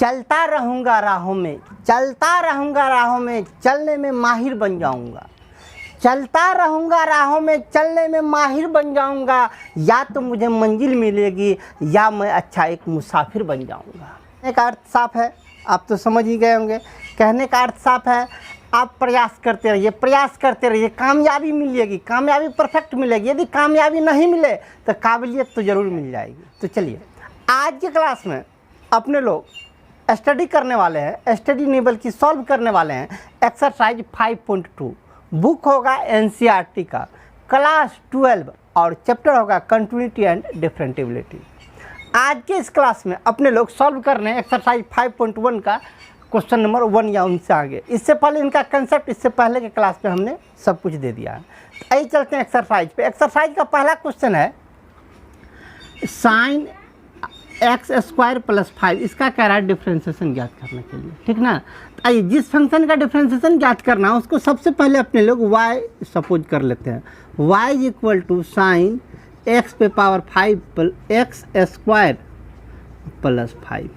चलता रहूँगा राहों में, चलता रहूँगा राहों में, चलने में माहिर बन जाऊँगा। चलता रहूँगा राहों में, चलने में माहिर बन जाऊँगा। या तो मुझे मंजिल मिलेगी या मैं अच्छा एक मुसाफिर बन जाऊँगा। कहने का अर्थ साफ है, आप तो समझ ही गए होंगे। कहने का अर्थ साफ है, आप प्रयास करते रहिए, प्रयास करते रहिए, कामयाबी मिलेगी, कामयाबी परफेक्ट मिलेगी। यदि कामयाबी नहीं मिले तो काबिलियत तो ज़रूर मिल जाएगी। तो चलिए, आज की क्लास में अपने लोग स्टडी करने वाले हैं, स्टडी नहीं बल्कि सॉल्व करने वाले हैं एक्सरसाइज 5.2। बुक होगा एनसीईआरटी का, क्लास 12 और चैप्टर होगा कंटिन्यूटी एंड डिफरेंटिबिलिटी। आज के इस क्लास में अपने लोग सॉल्व कर रहे हैं एक्सरसाइज 5.1 का क्वेश्चन नंबर 1 या उनसे आगे। इससे पहले इनका कंसेप्ट इससे पहले के क्लास में हमने सब कुछ दे दिया है। तो आइए चलते हैं एक्सरसाइज पे। एक्सरसाइज का पहला क्वेश्चन है साइन x² + 5। इसका कह रहा है डिफ्रेंशिएशन ज्ञात करने के लिए, ठीक ना। तो आइए, जिस फंक्शन का डिफ्रेंशिएशन ज्ञात करना है उसको सबसे पहले अपने लोग y सपोज कर लेते हैं। y = साइन x⁵ x² + 5,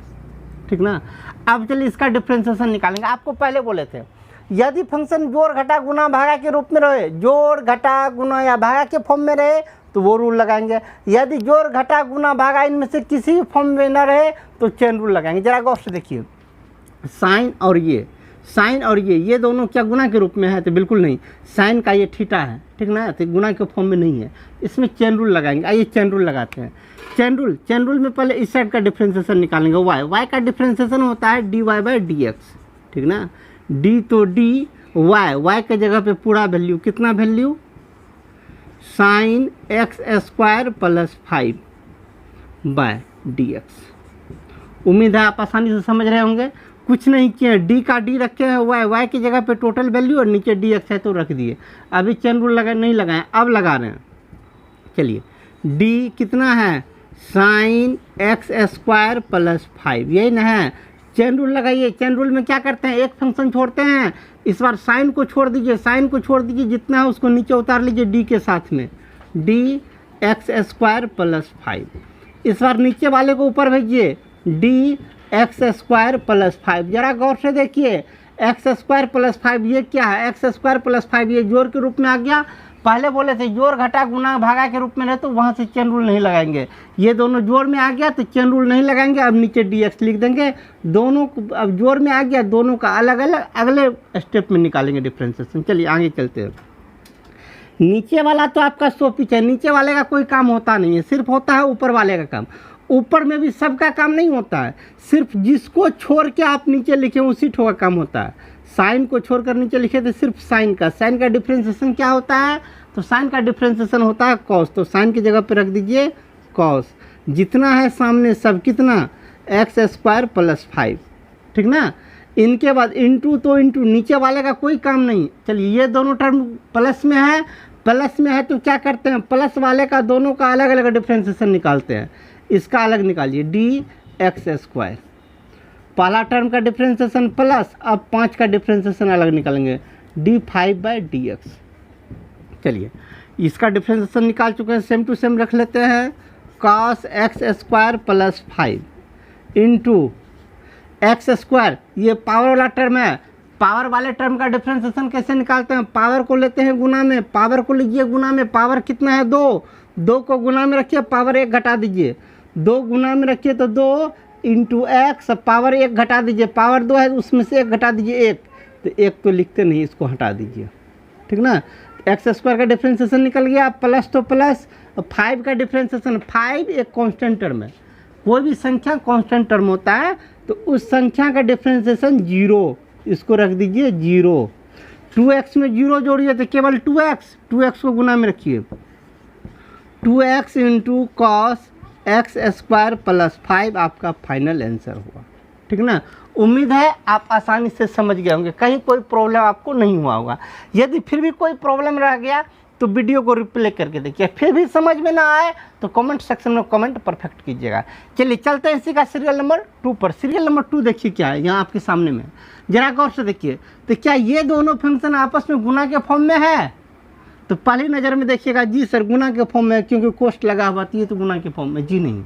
ठीक ना। अब चलिए इसका डिफ्रेंशिएशन निकालेंगे। आपको पहले बोले थे यदि फंक्शन जोड़ घटा गुना भागा के रूप में रहे, जोड़ घटा गुना या भागा के फॉर्म में रहे तो वो रूल लगाएंगे। यदि जोड़ घटा गुना भागा इनमें से किसी भी फॉर्म में न रहे तो चेन रूल लगाएंगे। जरा गौर से देखिए, साइन और ये दोनों क्या गुना के रूप में है? तो बिल्कुल नहीं। साइन का ये थीटा है, ठीक ना, तो गुना के फॉर्म में नहीं है। इसमें चेन रूल लगाएंगे। आइए चेन रूल लगाते हैं। चेन रूल में पहले इस साइड का डिफ्रेंशिएशन निकालेंगे। y का डिफ्रेंशिएशन होता है dy/dx, ठीक ना। d तो d, y के जगह पे पूरा वैल्यू, कितना वैल्यू? Sign x² + 5/dx। उम्मीद है आप आसानी से समझ रहे होंगे। कुछ नहीं किया, d का d रखे हैं, y की जगह पे टोटल वैल्यू और नीचे dx है तो रख दिए। अभी चेन रूल नहीं लगाएं, अब लगा रहे हैं। चलिए, d कितना है? साइन x² + 5, यही ना है। चेन रूल लगाइए। चेन रूल में क्या करते हैं, एक फंक्शन छोड़ते हैं। इस बार साइन को छोड़ दीजिए, जितना है उसको नीचे उतार लीजिए d के साथ में, d x² + 5। इस बार नीचे वाले को ऊपर भेजिए, d x² + 5। जरा गौर से देखिए, x² + 5 ये क्या है? x² + 5 ये जोड़ के रूप में आ गया। पहले बोले थे जोड़ घटा गुना भागा के रूप में रहे तो वहाँ से चेन रूल नहीं लगाएंगे। ये दोनों जोड़ में आ गया तो चेन रूल नहीं लगाएंगे। अब नीचे dx लिख देंगे। दोनों अब जोड़ में आ गया, दोनों का अलग अलग अगले स्टेप में निकालेंगे डिफ्रेंशिएशन। चलिए आगे चलते हैं। नीचे वाला तो आपका सो पीछे, नीचे वाले का कोई काम होता नहीं है, सिर्फ होता है ऊपर वाले का काम। ऊपर में भी सबका काम नहीं होता है, सिर्फ जिसको छोड़ के आप नीचे लिखे उसी ठो का काम होता है। साइन को छोड़कर नीचे लिखे तो सिर्फ साइन का डिफ्रेंशिएशन क्या होता है? तो साइन का डिफ्रेंशिएशन होता है कॉस। तो साइन की जगह पे रख दीजिए कॉस। जितना है सामने सब कितना? x² + 5, ठीक ना। इनके बाद इंटू, तो इंटू, नीचे वाले का कोई काम नहीं। चलिए, ये दोनों टर्म प्लस में है तो क्या करते हैं, प्लस वाले का दोनों का अलग अलग डिफ्रेंशिएशन निकालते हैं। इसका अलग निकालिए, dx²। पहला टर्म का डिफ्रेंशिएशन प्लस, अब 5 का डिफ्रेंशिएशन अलग निकालेंगे, d5/dx। चलिए, इसका डिफ्रेंशिएशन निकाल चुके हैं, सेम टू सेम रख लेते हैं। cos x² + 5 इंटू x², ये पावर वाला टर्म है। पावर वाले टर्म का डिफ्रेंशिएशन कैसे निकालते हैं? पावर को लेते हैं गुना में, पावर को लीजिए गुना में। पावर कितना है? 2 को गुना में रखिए, पावर 1 घटा दीजिए। 2 गुना में रखिए तो 2 इंटू x, पावर 1 घटा दीजिए। पावर 2 है उसमें से 1 घटा दीजिए, 1। तो 1 तो लिखते नहीं, इसको हटा दीजिए, ठीक ना। x² का डिफ्रेंशिएशन निकल गया, प्लस तो प्लस। 5 का डिफ्रेंशिएशन, 5 एक कांस्टेंट टर्म है। कोई भी संख्या कांस्टेंट टर्म होता है तो उस संख्या का डिफ्रेंशिएशन 0, इसको रख दीजिए 0। 2x में 0 जोड़िए तो केवल 2x को गुना में रखिए। 2x इंटू cos x² + 5 आपका फाइनल आंसर होगा, ठीक ना। उम्मीद है आप आसानी से समझ गए होंगे, कहीं कोई प्रॉब्लम आपको नहीं हुआ होगा। यदि फिर भी कोई प्रॉब्लम रह गया तो वीडियो को रिप्ले करके देखिए। फिर भी समझ में ना आए तो कमेंट सेक्शन में कमेंट परफेक्ट कीजिएगा। चलिए चलते हैं इसी का सीरियल नंबर 2 पर। सीरियल नंबर 2 देखिए क्या है यहाँ आपके सामने में, जरा गौर से देखिए। तो क्या ये दोनों फंक्शन आपस में गुना के फॉर्म में है? तो पहली नज़र में देखिएगा, जी सर गुना के फॉर्म में, क्योंकि कोष्ट लगा हुआ है तो गुना के फॉर्म में। जी नहीं,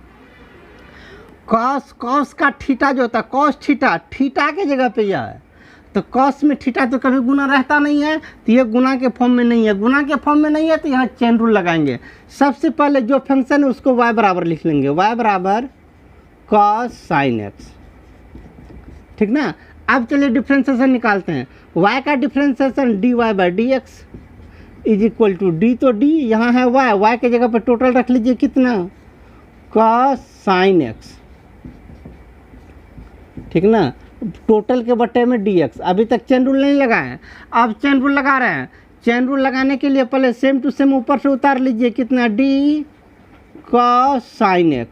कॉस कॉस का थीटा जो होता है कॉस थीटा, थीटा के जगह पे यह है, तो कॉस में थीटा तो कभी गुना रहता नहीं है, तो ये गुना के फॉर्म में नहीं है, गुना के फॉर्म में नहीं है तो यहाँ चेन रूल लगाएंगे। सबसे पहले जो फंक्शन है उसको y बराबर लिख लेंगे, y बराबर कॉस साइन एक्स, ठीक ना। अब चलिए डिफ्रेंसिएशन निकालते हैं, y का differentiation dy by d x is equal to d, तो d यहाँ है y के जगह पर टोटल रख लीजिए कितना, कॉस साइन एक्स, ठीक ना, टोटल के बट्टे में dx। अभी तक चेन रूल नहीं लगाए हैं, अब चेन रूल लगा रहे हैं। चेन रूल लगाने के लिए पहले सेम टू सेम ऊपर से उतार लीजिए कितना, d cos sin x,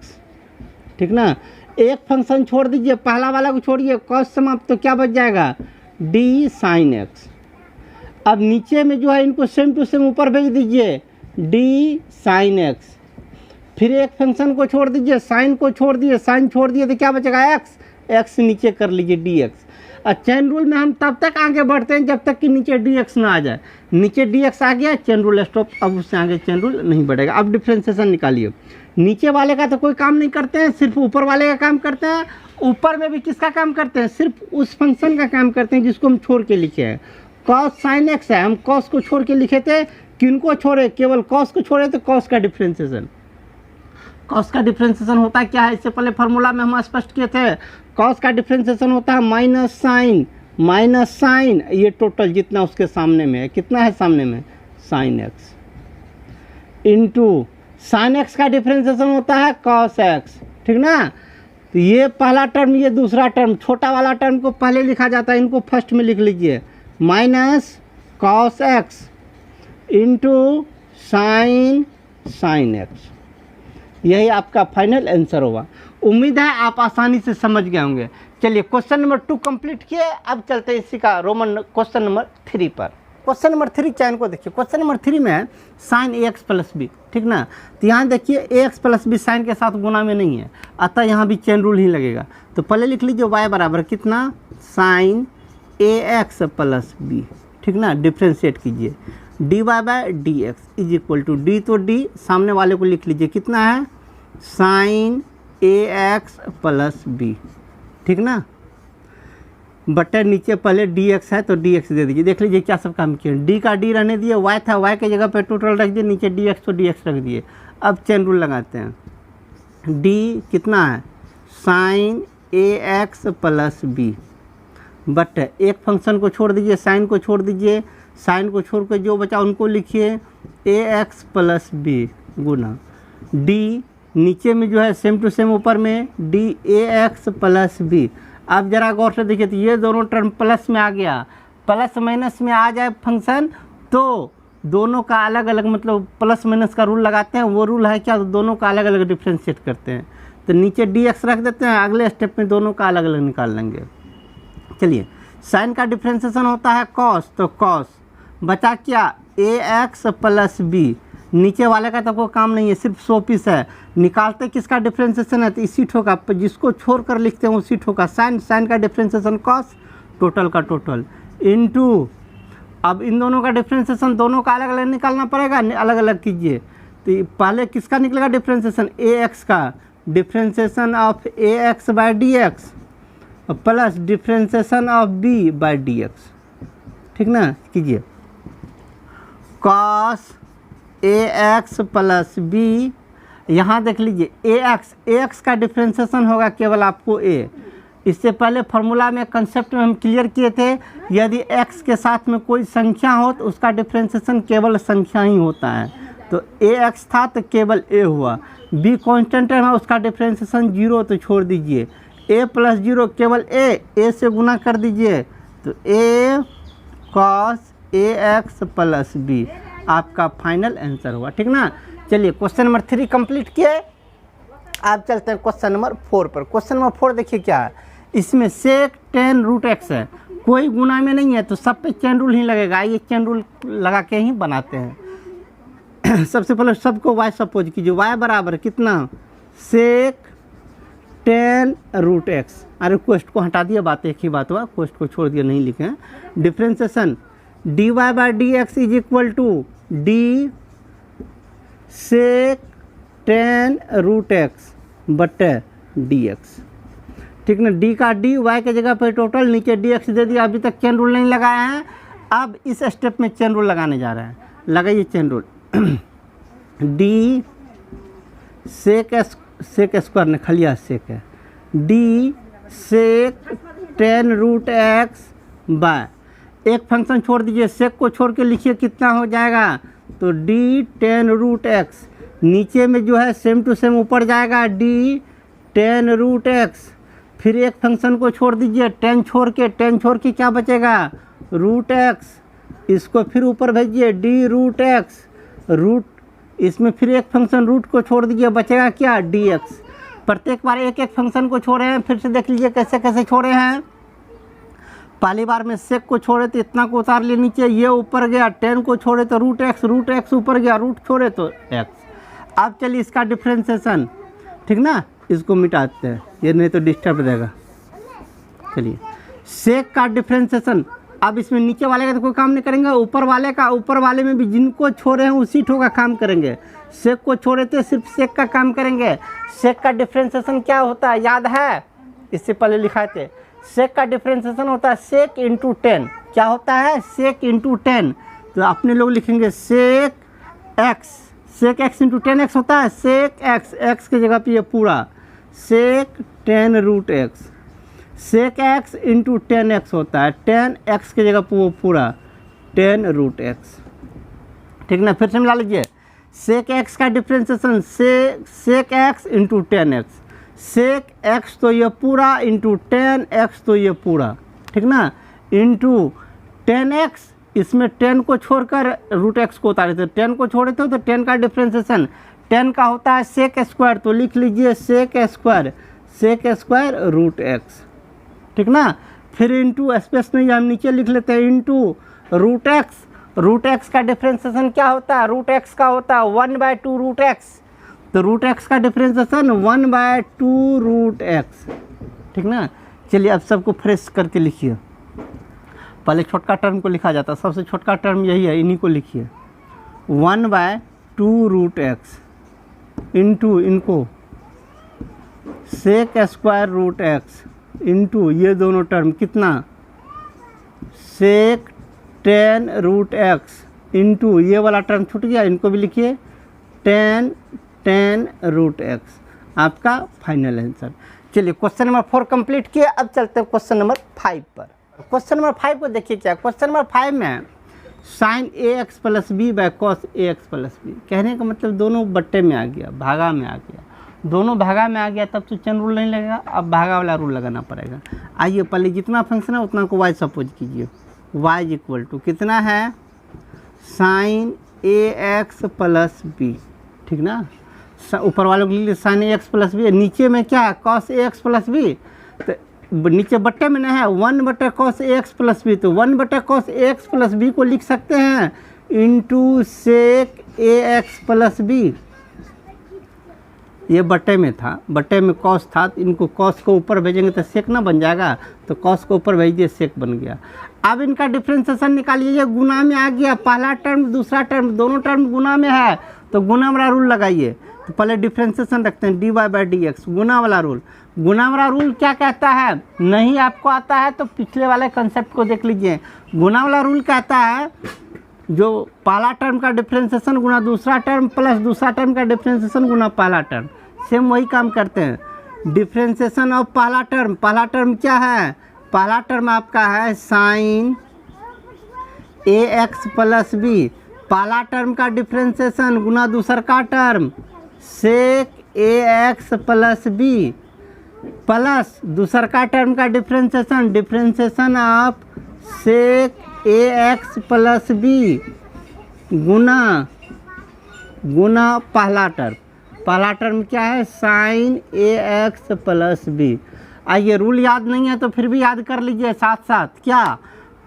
ठीक ना। एक फंक्शन छोड़ दीजिए, पहला वाला को छोड़िए, cos समाप्त, तो क्या बच जाएगा, d sin x। अब नीचे में जो है इनको सेम टू सेम ऊपर भेज दीजिए, d sin x। फिर एक फंक्शन को छोड़ दीजिए, साइन को छोड़ दिए, साइन छोड़ दिए तो क्या बचेगा, x नीचे कर लीजिए dx। और चेन रूल में हम तब तक आगे बढ़ते हैं जब तक कि नीचे dx ना आ जाए, नीचे dx आ गया चेन रूल स्टॉप, अब उससे आगे चेन रूल नहीं बढ़ेगा। अब डिफ्रेंसिएशन निकालिए, नीचे वाले का तो कोई काम नहीं करते हैं, सिर्फ ऊपर वाले का काम करते हैं। ऊपर में भी किसका काम करते हैं, सिर्फ उस फंक्शन का काम करते हैं जिसको हम छोड़ के लिखे हैं। कॉस साइन एक्स है, हम कॉस को छोड़ के लिखे थे, किनको छोड़े, केवल कॉस को छोड़े, तो कॉस का डिफ्रेंसिएशन, कॉस का डिफ्रेंसिएशन होता है क्या है, इससे पहले फार्मूला में हम स्पष्ट किए थे। कॉस का डिफ्रेंसिएशन होता है माइनस साइन ये टोटल जितना उसके सामने में है, कितना है सामने में, sine x, into sine x का डिफ्रेंसिएशन होता है कॉस एक्स, ठीक ना। तो ये पहला टर्म, ये दूसरा टर्म, छोटा वाला टर्म को पहले लिखा जाता है, इनको फर्स्ट में लिख लीजिए, minus cos x into sine x. यही आपका फाइनल आंसर होगा। उम्मीद है आप आसानी से समझ गए होंगे। चलिए क्वेश्चन नंबर 2 कंप्लीट किए, अब चलते हैं इसी का रोमन क्वेश्चन नंबर 3 पर। क्वेश्चन नंबर 3 चैन को देखिए, क्वेश्चन नंबर 3 में है sine a x plus b, ठीक ना। तो यहाँ देखिए ए एक्स प्लस बी साइन के साथ गुना में नहीं है, अतः यहाँ भी चेन रूल ही लगेगा। तो पहले लिख लीजिए y बराबर कितना, sine a x plus b, ठीक ना। डिफ्रेंशिएट कीजिए, d y by d x is equal to d, तो डी सामने वाले को लिख लीजिए कितना है, sine a x plus b, ठीक ना। बटे नीचे पहले डी एक्स है तो डी एक्स दे दीजिए। देख लीजिए क्या सब काम किए, डी का डी रहने दिए, वाई था वाई के जगह पे टोटल रख दिए, नीचे डी एक्स तो डी एक्स रख दिए। अब चेन रूल लगाते हैं, डी कितना है, sine a x plus b, but एक फंक्शन को छोड़ दीजिए, साइन को छोड़ दीजिए, साइन को छोड़ कर जो बचा उनको लिखिए ए एक्स प्लस बी गुना डी, नीचे में जो है सेम टू सेम ऊपर में d a x plus b. अब जरा गौर से देखिए तो ये दोनों टर्म प्लस में आ गया, प्लस माइनस में आ जाए फंक्शन तो दोनों का अलग अलग, मतलब प्लस माइनस का रूल लगाते हैं, वो रूल है क्या, तो दोनों का अलग अलग डिफ्रेंशिएट करते हैं। तो नीचे डी एक्स रख देते हैं, अगले स्टेप में दोनों का अलग अलग निकाल लेंगे। चलिए साइन का डिफ्रेंशिएशन होता है कॉस, तो कॉस बचा क्या, ए एक्स प्लस बी, नीचे वाले का तो कोई काम नहीं है, सिर्फ 100 पीस है। निकालते किसका डिफ्रेंशिएशन है, तो इसी ठो का, जिसको छोड़ कर लिखते हैं उसी ठो का, साइन का डिफ्रेंशिएशन कॉस, टोटल का टोटल इनटू, अब इन दोनों का डिफ्रेंशिएशन दोनों का अलग अलग निकालना पड़ेगा, अलग अलग कीजिए। तो पहले किसका निकलेगा डिफ्रेंशिएशन, ए एक्स का, differentiation of a x by d x plus differentiation of b by d x, ठीक ना। कीजिए cos a x plus b, यहाँ देख लीजिए ए एक्स का डिफ्रेंशिएशन होगा केवल आपको ए। इससे पहले फार्मूला में कंसेप्ट में हम क्लियर किए थे, यदि x के साथ में कोई संख्या हो तो उसका डिफ्रेंशिएशन केवल संख्या ही होता है। तो ए एक्स था तो केवल ए हुआ, बी कांस्टेंट है उसका डिफ्रेंशिएशन 0 तो छोड़ दीजिए, ए प्लस 0 केवल ए से गुना कर दीजिए, तो ए cos a x plus B आपका फाइनल आंसर हुआ, ठीक ना। चलिए क्वेश्चन नंबर 3 कंप्लीट किए, आप चलते हैं क्वेश्चन नंबर 4 पर। क्वेश्चन नंबर 4 देखिए क्या है, इसमें सेक टेन रूट एक्स है, कोई गुना में नहीं है तो सब पे चेन रूल ही लगेगा। ये चेन रूल लगा के ही बनाते हैं। सबसे पहले सबको y सपोज कीजिए, y बराबर कितना, सेक टेन रूट एक्स। अरे क्वेश्चन को हटा दिया, बात एक ही बात हुआ, क्वेश्चन को छोड़ दिया, नहीं लिखे। Differentiation d y by d x is equal to d sec tan root x बटे डी एक्स। ठीक ना, डी का डी, वाई की जगह पर टोटल, नीचे डी एक्स दे दिया। अभी तक चेन रूल नहीं लगाया है, अब इस स्टेप में चेन रूल लगाने जा रहे हैं। लगाइए chain rule. D sec square ने खलिया सेक है, d sec 10 root x by, एक फंक्शन छोड़ दीजिए, सेक को छोड़ के लिखिए कितना हो जाएगा, तो डी 10 रूट एक्स, नीचे में जो है सेम टू सेम ऊपर जाएगा डी 10 रूट एक्स, फिर एक फंक्शन को छोड़ दीजिए 10 छोड़ के क्या बचेगा, रूट एक्स, इसको फिर ऊपर भेजिए डी रूट एक्स, रूट, इसमें फिर एक फंक्शन रूट को छोड़ दीजिए, बचेगा क्या, डी एक्स। प्रत्येक बार एक एक फंक्शन को छोड़े हैं, फिर से देख लीजिए कैसे कैसे छोड़े हैं। पहली बार में सेक को छोड़े तो इतना को उतार लिए नीचे, ये ऊपर गया, 10 को छोड़े तो रूट एक्स ऊपर गया, रूट छोड़े तो एक्स। अब चलिए इसका डिफ्रेंसिएशन, ठीक ना, इसको मिटाते हैं, ये नहीं तो डिस्टर्ब रहेगा। चलिए सेक का डिफ्रेंसिएशन, अब इसमें नीचे वाले का तो कोई काम नहीं करेंगे, ऊपर वाले का, ऊपर वाले में भी जिनको छोड़े हैं उसी ठो का काम करेंगे। सेक को छोड़े तो सिर्फ सेक का काम करेंगे। सेक का डिफ्रेंसिएशन क्या होता है याद है, इससे पहले लिखाए थे। सेक का डिफ्रेंसिएशन होता है सेक इंटू 10, क्या होता है, सेक इंटू 10। तो अपने लोग लिखेंगे सेक एक्स इंटू 10x होता है, सेक एक्स की जगह पे ये पूरा sec 10 root x, sec x into 10x होता है, 10x की जगह वो पूरा 10 रूट एक्स। ठीक ना, फिर से मिला लीजिए, सेक एक्स का differentiation sec x into 10x, sec x तो ये पूरा इंटू 10x तो ये पूरा, ठीक ना, इंटू 10x, इसमें 10 को छोड़कर रूट एक्स को उतारे थे, 10 को छोड़े थे तो 10 का डिफ्रेंसिएशन 10 का होता है सेक स्क्वायर, तो लिख लीजिए सेक स्क्वायर रूट एक्स। ठीक ना, फिर इंटू, स्पेस नहीं हम नीचे लिख लेते हैं, इंटू रूट एक्स का डिफ्रेंसिएशन क्या होता है, रूट एक्स का होता है 1/2 रूट एक्स, तो रूट एक्स का डिफ्रेंसिएशन 1/2 रूट एक्स। ठीक ना, चलिए अब सबको फ्रेश करके लिखिए। पहले छोटका टर्म को लिखा जाता है, सबसे छोटका टर्म यही है, इन्हीं को लिखिए, 1/2 रूट एक्स इंटू इनको sec square root x into ये दोनों टर्म कितना, सेक 10 रूट एक्स इंटू ये वाला टर्म छूट गया, इनको भी लिखिए 10 रूट एक्स, आपका फाइनल आंसर। चलिए क्वेश्चन नंबर 4 कंप्लीट किए, अब चलते हैं क्वेश्चन नंबर 5 पर। क्वेश्चन नंबर 5 को देखिए क्या, क्वेश्चन नंबर 5 में sine a x plus b by cos a x plus b, कहने का मतलब दोनों बट्टे में आ गया, भागा में आ गया, दोनों भागा में आ गया, तब तो चेन रूल नहीं लगेगा, अब भागा वाला रूल लगाना पड़ेगा। आइए पहले जितना फंक्शन है उतना को वाई सपोज कीजिए, वाई इक्वल टू कितना है, sine a x plus b. ठीक ना, ऊपर वालों के लिए sign a x plus b, नीचे में क्या है, cos a x plus B, तो नीचे बट्टे में ना है 1/cos ए एक्स प्लस बी, तो 1/cos ए एक्स प्लस बी को लिख सकते हैं into sec a x plus B. ये बट्टे में था, बट्टे में कॉस था, तो इनको कॉस को ऊपर भेजेंगे तो सेक ना बन जाएगा, तो कॉस को ऊपर भेज दिए, सेक बन गया। अब इनका डिफ्रेंसिएशन निकालिए, ये गुना में आ गया, पहला टर्म दूसरा टर्म दोनों टर्म गुना में है, तो गुना वाला रूल लगाइए। तो पहले डिफ्रेंसिएशन रखते हैं, dy बाई डी एक्स, गुना वाला रूल। गुना वाला रूल क्या कहता है, नहीं आपको आता है तो पिछले वाले कंसेप्ट को देख लीजिए। गुना वाला रूल कहता है जो पहला टर्म का डिफ्रेंसिएशन गुना दूसरा टर्म प्लस दूसरा टर्म का डिफ्रेंसिएशन गुना पहला टर्म, सेम वही काम करते हैं। डिफ्रेंसिएशन ऑफ पहला टर्म क्या है, पहला टर्म आपका है sine a x plus b, पहला टर्म का डिफ्रेंसिएशन गुना दूसरा का term sec a x plus b, plus दूसरा का टर्म का differentiation of sec a x plus b गुना पहला टर्म क्या है, sine a x plus b. आइए रूल याद नहीं है तो फिर भी याद कर लीजिए साथ साथ, क्या,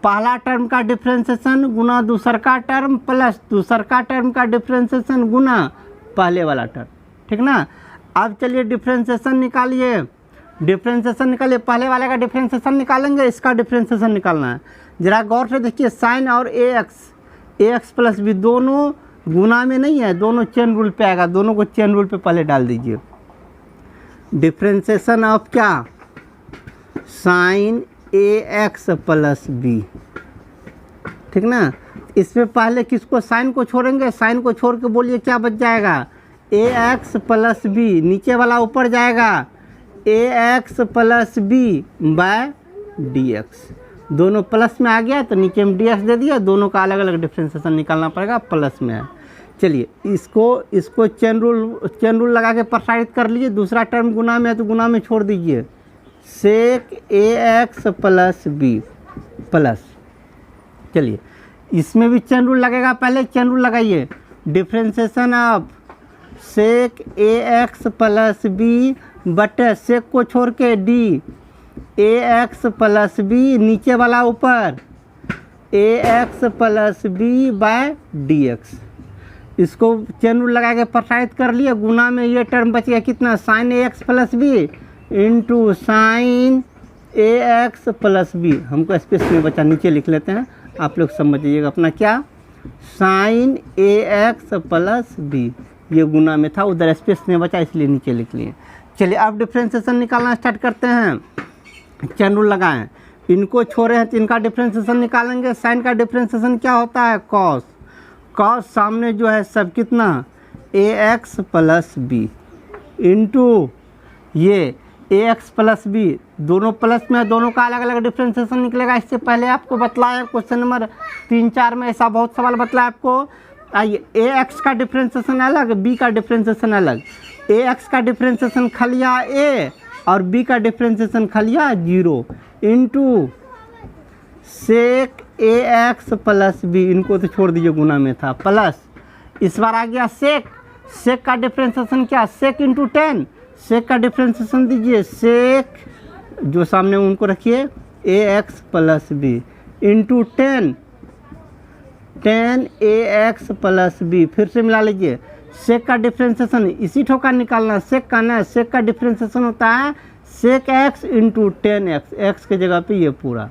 पहला टर्म का डिफ्रेंसिएशन गुना दूसरा का टर्म प्लस दूसरा का टर्म का डिफ्रेंसिएशन गुना पहले वाला टर्म। ठीक ना, अब चलिए डिफ्रेंसिएशन निकालिए, पहले वाले का डिफ्रेंसिएशन निकालेंगे, इसका डिफ्रेंसिएशन निकालना है। जरा गौर से देखिए, साइन और ए एक्स प्लस बी दोनों गुना में नहीं है, दोनों चेन रूल पे आएगा, दोनों को चेन रूल पे पहले डाल दीजिए। डिफ्रेंसिएशन ऑफ क्या, sine a x plus b, ठीक ना। इसमें पहले किसको, साइन को छोड़ेंगे, साइन को छोड़ के बोलिए क्या बच जाएगा, ए एक्स प्लस बी, नीचे वाला ऊपर जाएगा a x plus b by d x, दोनों प्लस में आ गया तो नीचे में डी एक्स दे दिया, दोनों का अलग अलग डिफ्रेंसिएशन निकालना पड़ेगा, प्लस में है। चलिए इसको चेन रूल लगा के प्रसारित कर लीजिए, दूसरा टर्म गुना में है तो गुना में छोड़ दीजिए, sec a x plus b plus, चलिए इसमें भी चेन रूल लगेगा, पहले चेन रूल लगाइए, differentiation of sec a x plus b बटे सेक को छोड़ के d a x plus b, नीचे वाला ऊपर a x plus b by d x, इसको चेन रूल लगा के प्रसारित कर लिए, गुना में ये टर्म बच गया कितना, sine a x plus b into sine a x plus b, हमको स्पेस में बचा, नीचे लिख लेते हैं, आप लोग समझिएगा अपना क्या, sine a x plus B, ये गुना में था, उधर स्पेस में बचा इसलिए नीचे लिख लिए। चलिए अब डिफ्रेंसिएशन निकालना स्टार्ट करते हैं, चेन रूल लगाएं, इनको छोड़े हैं तो इनका डिफ्रेंसिएशन निकालेंगे। साइन का डिफ्रेंसिएशन क्या होता है, कॉस, कॉस सामने जो है सब कितना, ए एक्स प्लस बी इंटू ये ए एक्स प्लस बी, दोनों प्लस में, दोनों का अलग अलग डिफ्रेंसिएशन निकलेगा। इससे पहले आपको बतलाया क्वेश्चन नंबर 3-4 में, ऐसा बहुत सवाल बतलाया आपको। आइए, ए एक्स का डिफ्रेंसिएशन अलग, बी का डिफ्रेंसिएशन अलग, ए एक्स का डिफ्रेंसिएशन खलिया ए और बी का differentiation Khaliya 0 into sec a x plus b, इनको तो छोड़ दीजिए गुना में था, प्लस इस बार आ गया सेक, सेक का डिफ्रेंसिएशन क्या, सेक इंटू 10, सेक का डिफ्रेंसिएशन दीजिए, सेक जो सामने उनको रखिए ए x plus b into 10 a x plus B, फिर से मिला लीजिए, सेक का डिफ्रेंसिएशन इसी ठोका निकालना, सेक का ना, सेक का डिफ्रेंसिएशन होता है sec x into 10 x, x के जगह पे ये पूरा,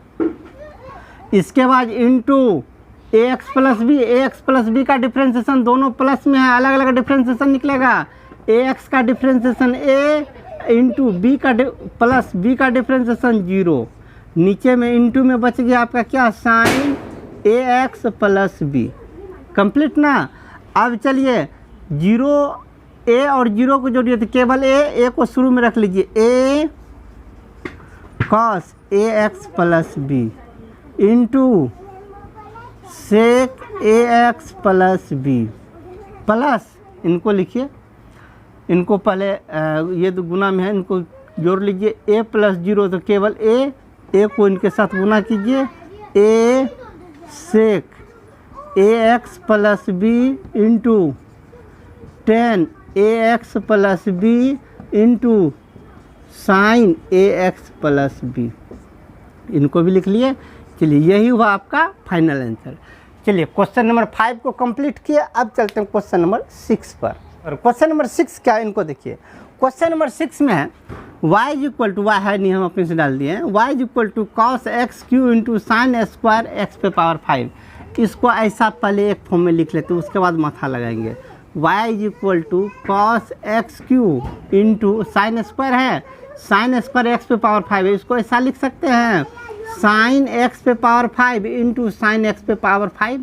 इसके बाद into a x plus b का डिफ्रेंसिएशन दोनों प्लस में है, अलग अलग डिफ्रेंसिएशन निकलेगा, ए एक्स का डिफ्रेंसिएशन ए इंटू बी का प्लस बी का डिफ्रेंसिएशन 0, नीचे में इंटू में बच गया आपका क्या, sine a x plus b, complete ना। अब चलिए 0 ए और 0 को जोड़िए तो केवल ए को शुरू में रख लीजिए, a cos a x plus b into sec a x plus b plus, इनको लिखिए, इनको पहले ये तो गुना में है, इनको जोड़ लीजिए, ए प्लस 0 तो केवल ए को इनके साथ गुना कीजिए, a sec a x plus b into 10 a x plus b into sine a x plus b, इनको भी लिख लिए। चलिए यही हुआ आपका फाइनल आंसर। चलिए क्वेश्चन नंबर 5 को कंप्लीट किए, अब चलते हैं क्वेश्चन नंबर 6 पर। और क्वेश्चन नंबर 6 क्या है, इनको देखिए, क्वेश्चन नंबर 6 में है y is equal to, y है नहीं, हम अपने से डाल दिए हैं, y is equal to cos x cube into sine square x पे पावर 5। इसको ऐसा पहले एक फॉर्म में लिख लेते हैं, उसके बाद माथा लगाएंगे। y is equal to cos x cube into sine square है, साइन स्क्वायर एक्स पे पावर 5 है, इसको ऐसा लिख सकते हैं साइन एक्स पे पावर 5 इंटू साइन एक्स पे पावर 5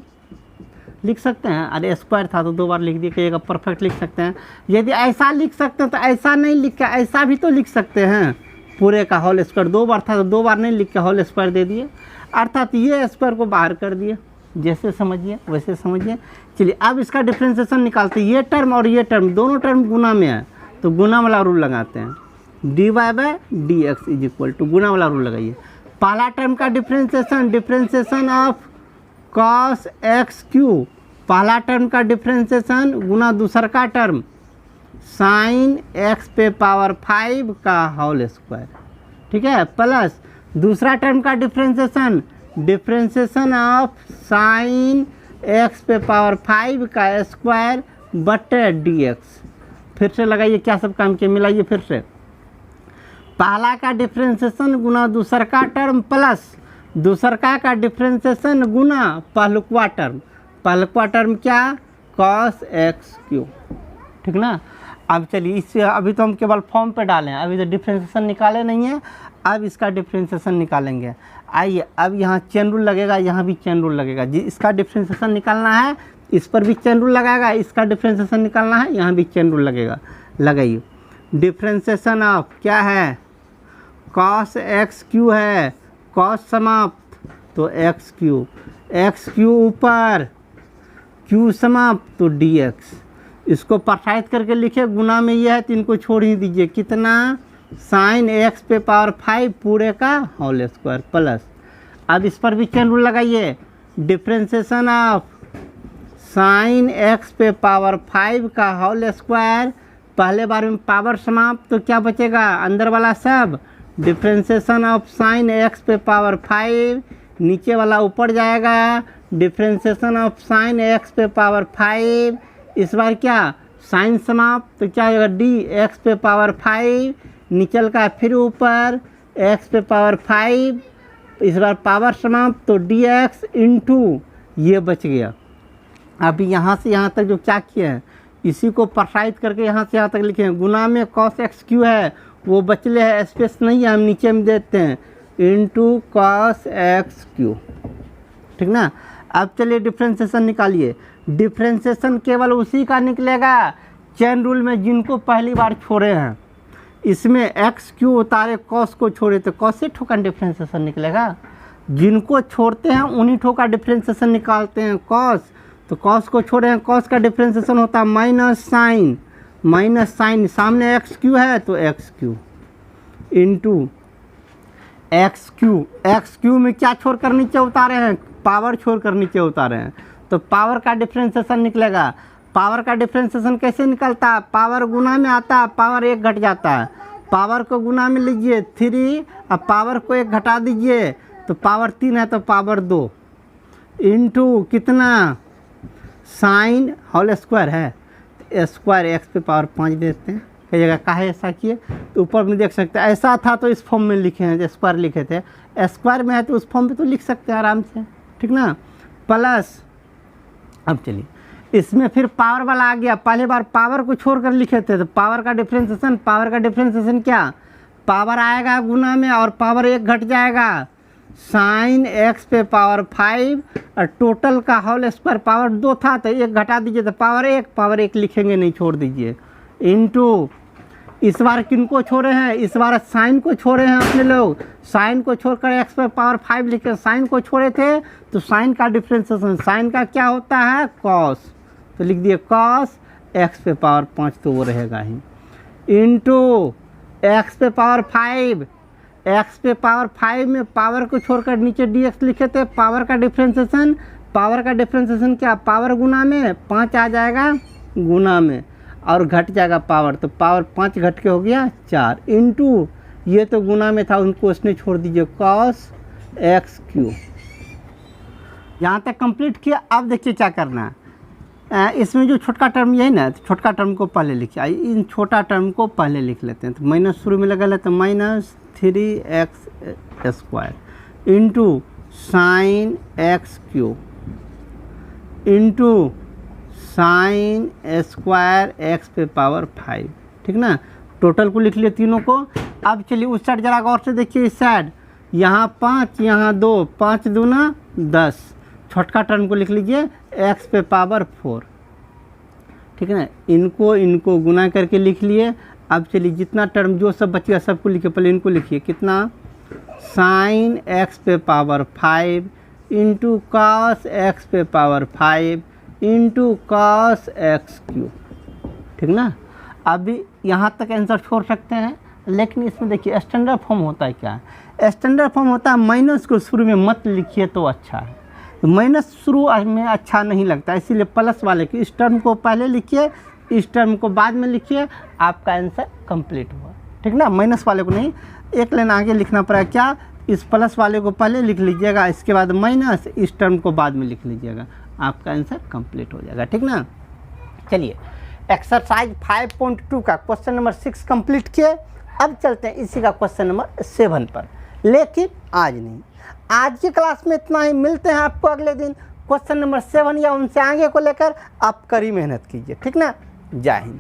लिख सकते हैं। अरे स्क्वायर था तो 2 बार लिख दिए, कहिएगा परफेक्ट लिख सकते हैं। यदि ऐसा लिख सकते हैं तो ऐसा नहीं लिख के ऐसा भी तो लिख सकते हैं, पूरे का होल स्क्वायर, 2 बार था तो 2 बार नहीं लिख के होल स्क्वायर दे दिए, अर्थात ये स्क्वायर को बाहर कर दिए, जैसे समझिए वैसे समझिए। चलिए अब इसका डिफ्रेंसिएशन निकालते हैं, ये टर्म और ये टर्म दोनों टर्म गुना में है तो गुना वाला रूल लगाते हैं, d y by d x is equal to, गुना वाला रूल लगाइए। पहला टर्म का differentiation of cos x cube, पहला टर्म का डिफ्रेंसिएशन गुना दूसरा का टर्म साइन एक्स पे पावर 5 का होल स्क्वायर, ठीक है, प्लस दूसरा टर्म का डिफ्रेंसिएशन ऑफ साइन एक्स पे पावर 5 का स्क्वायर बटे डी एक्स। फिर से लगाइए, क्या सब काम किया, मिलाइए फिर से। पहला का डिफ्रेंसिएशन गुना दूसरा का टर्म प्लस दूसरा का डिफ्रेंसिएशन गुना पहलुकवा टर्म, पहलुकवा टर्म क्या, कॉस एक्स क्यू, ठीक ना। अब चलिए इससे अभी तो हम केवल फॉर्म पे डालें, अभी तो डिफ्रेंशिएशन निकाले नहीं है, अब इसका डिफ्रेंशिएशन निकालेंगे। आइए अब यहाँ चेन रूल लगेगा, यहाँ भी चेन रूल लगेगा। जी इसका डिफ्रेंशिएशन निकालना है, इस पर भी चेन रूल लगाएगा, इसका डिफ्रेंशिएशन निकालना है, यहाँ भी चेन रूल लगेगा। लगाइए डिफ्रेंशिएशन ऑफ क्या है, कॉस एक्स क्यू है, कॉस समाप्त तो एक्स क्यू ऊपर क्यू समाप्त तो डी एक्स। इसको प्रसारित करके लिखे, गुना में ये है तो इनको छोड़ ही दीजिए। कितना, साइन एक्स पे पावर 5 पूरे का होल स्क्वायर प्लस। अब इस पर भी चेन रूल लगाइए, डिफ्रेंशिएशन ऑफ साइन एक्स पे पावर 5 का होल स्क्वायर, पहले बार में पावर समाप्त तो क्या बचेगा, अंदर वाला सब। डिफ्रेंशिएशन ऑफ साइन एक्स पे पावर 5, नीचे वाला ऊपर जाएगा। डिफ्रेंशिएशन ऑफ साइन एक्स पे पावर 5, इस बार क्या, साइन समाप्त तो क्या होगा, डी एक्स पे पावर 5, निचल का फिर ऊपर एक्स पे पावर 5, इस बार पावर समाप्त तो डी एक्स इंटू ये बच गया। अभी यहाँ से यहाँ तक जो क्या किए हैं, इसी को प्रसारित करके यहाँ से यहाँ तक लिखे हैं। गुना में कॉस एक्स क्यू है, वो बचले है, स्पेस नहीं है, हम नीचे में देते हैं, इंटू कॉस एक्स क्यू, ठीक ना। अब चलिए डिफ्रेंशिएशन निकालिए। डिफ्रेंशिएशन केवल उसी का निकलेगा चेन रूल में जिनको पहली बार छोड़े हैं। इसमें एक्स क्यू उतारे, कॉस को छोड़े तो कॉस से ठोका डिफ्रेंशिएशन निकलेगा। जिनको छोड़ते हैं उन्हीं ठोका डिफ्रेंशिएशन निकालते हैं। कॉस तो कॉस को छोड़े हैं, कॉस का डिफ्रेंशिएशन होता है माइनस साइन, सामने एक्स क्यू है तो x cube into x Q में क्या छोड़ कर नीचे उतारे हैं, पावर छोड़ कर नीचे उतारे हैं तो पावर का डिफ्रेंशिएशन निकलेगा। पावर का डिफ्रेंशिएशन कैसे निकलता है, पावर गुना में आता है, पावर 1 घट जाता है। पावर को गुना में लीजिए 3, अब पावर को 1 घटा दीजिए तो पावर 3 है तो पावर 2 इंटू कितना, साइन होल स्क्वायर है, स्क्वायर एक्स पे पावर 5 देते हैं। कई जगह काहे ऐसा किए तो ऊपर में देख सकते हैं, ऐसा था तो इस फॉर्म में लिखे हैं, स्क्वायर लिखे थे, स्क्वायर में है तो उस फॉर्म पे तो लिख सकते हैं आराम से, ठीक ना। प्लस अब चलिए इसमें फिर पावर वाला आ गया। पहले बार पावर को छोड़ कर लिखे थे तो पावर का डिफ्रेंशिएशन क्या, पावर आएगा गुना में और पावर 1 घट जाएगा, साइन एक्स पे पावर 5 और टोटल का होल स्क्वायर पावर 2 था तो 1 घटा दीजिए तो पावर 1 लिखेंगे नहीं, छोड़ दीजिए इंटू। इस बार किनको छोड़े हैं, इस बार साइन को छोड़े हैं अपने लोग, साइन को छोड़कर एक्स पे पावर 5 लिखे, साइन को छोड़े थे तो साइन का डिफ्रेंशिएशन, साइन का क्या होता है, कॉस, तो लिख दिए कॉस एक्स पे पावर 5 तो वो रहेगा ही, इंटू एक्स पे पावर 5, एक्स पे पावर 5 में पावर को छोड़कर नीचे डी एक्स लिखे थे। पावर का डिफ्रेंशिएशन क्या, पावर गुना में 5 आ जाएगा गुना में और घट जाएगा पावर, तो पावर 5 घट के हो गया 4 इंटू ये तो गुना में था, उनको उसने छोड़ दीजिए कॉस एक्स क्यू। यहाँ तक कंप्लीट किया। अब देखिए क्या करना है, इसमें जो छोटका टर्म ये है ना, तो छोटका टर्म को पहले लिखिए। इन छोटा टर्म को पहले लिख लेते हैं, तो माइनस शुरू में लगा लेते हैं, -3x² into sine x cube into sine square x पे पावर 5, ठीक ना। टोटल को लिख लिए तीनों को। अब चलिए उस साइड जरा गौर से देखिए, इस साइड यहाँ 5 यहाँ 2, 5 दूना 10, छोटका टर्म को लिख लीजिए एक्स पे पावर 4, ठीक है ना। इनको गुना करके लिख लिए। अब चलिए जितना टर्म जो सब बचेगा सबको लिखिए, पहले इनको लिखिए, कितना, साइन एक्स पे पावर 5 इंटू कॉस एक्स पे power 5 into cos x Q, ठीक ना। अभी यहाँ तक आंसर छोड़ सकते हैं, लेकिन इसमें देखिए स्टैंडर्ड फॉर्म होता है क्या, स्टैंडर्ड फॉर्म होता है माइनस को शुरू में मत लिखिए तो अच्छा है, तो माइनस शुरू में अच्छा नहीं लगता, इसीलिए प्लस वाले की इस टर्म को पहले लिखिए, इस टर्म को बाद में लिखिए, आपका आंसर कंप्लीट हुआ, ठीक ना। माइनस वाले को नहीं, एक लाइन आगे लिखना पड़ेगा, क्या, इस प्लस वाले को पहले लिख लीजिएगा, इसके बाद माइनस, इस टर्म को बाद में लिख लीजिएगा, आपका आंसर कंप्लीट हो जाएगा, ठीक ना। चलिए एक्सरसाइज 5.2 का क्वेश्चन नंबर 6 कंप्लीट किए। अब चलते हैं इसी का क्वेश्चन नंबर 7 पर, लेकिन आज नहीं, आज की क्लास में इतना ही। मिलते हैं आपको अगले दिन क्वेश्चन नंबर 7 या उनसे आगे को लेकर। आप कड़ी मेहनत कीजिए, ठीक ना। जय हिंद।